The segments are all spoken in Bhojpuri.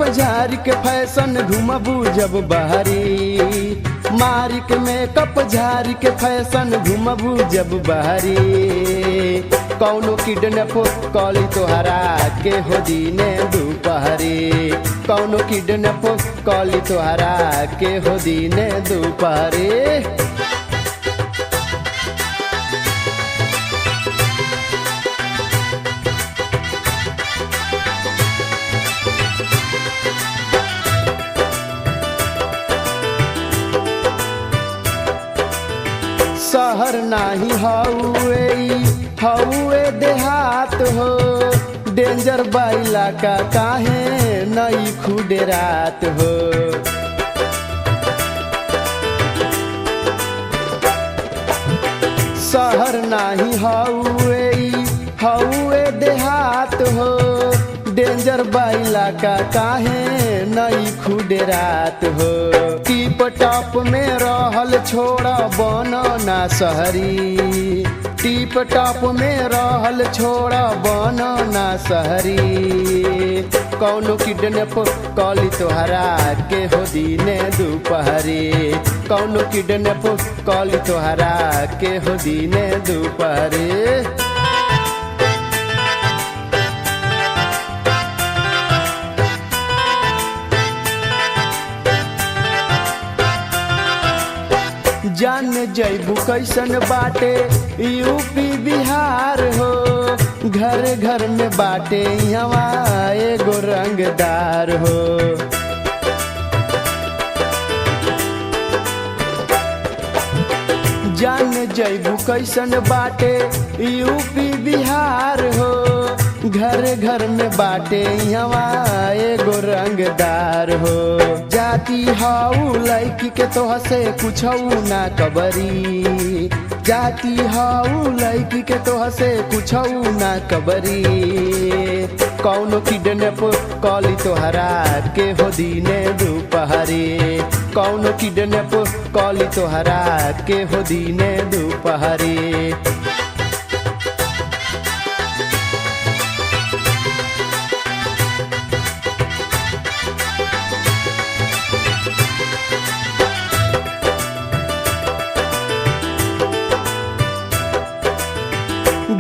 मेकअप झाड़ के फैशन घूमबू जब बहरी, मारी के मेकअप झाड़ के फैशन घूमबू जब बहरी। कौनो किडनैप कॉली तोहरा के हो दीने दोपहरी, कौनो किडनैप कॉली तोहरा के हो दीने दोपहरी। शहर नाही हौए देहात हो, डेंजर बाइला का काहे नई खुदे रात हो। शहर नाही हौए देहात हो, डेंजर बाइला का काहे नई खुदे रात हो। टिप टॉप में रहल छोड़ा बनो ना शहरी, टिप टॉप में रहल छोड़ा बनो ना शहरी। कौनो किडनैप कॉली तोहरा के हो दीने दोपहरी, कौनो किडनैप कॉली तोहरा के हो दीने दोपहरी। जान जैबू कैसन बाटे यूपी बिहार हो, घर घर में बाटे यहाँ एगो रंगदार हो। जान जैबू कैसन बाटे यूपी बिहार हो, घर घर में बाटे यहाँ एगो रंगदार हो। जाती हाउ लड़की के तो हसे कुछ ना कबरी, जाती हाउ लड़की के तो हसे कुछ ना कबरी। कौनो किडनैप कॉली तोहरा के हो दीने दोपहरी, कौनो किडनैप कॉली तोहरा के हो दीने दोपहरी।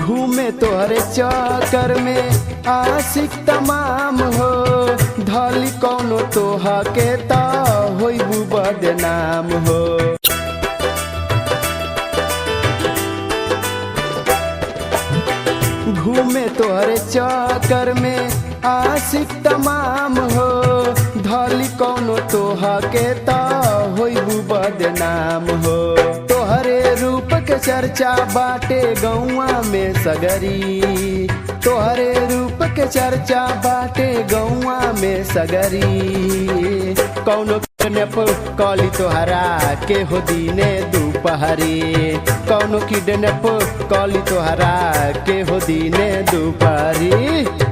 घूमे तोहरे चक्कर में आशिक तमाम हो, धली कौनो तोहा के ता होइबू बदनाम हो। घूमे तोहरे चक्कर में आशिक तमाम हो, धली कौनो तोहा के ता होइबू बदनाम हो। तोहरे रूप के चर्चा बाटे गौआ में सगरी, तोहरे रूप के चर्चा बाटे गौआ में सगरी। कौनो किडनैप कॉली तोहरा के हो दीने दोपहरी, कौनो किडनैप कॉली तोहरा के हो दीने दोपहरी।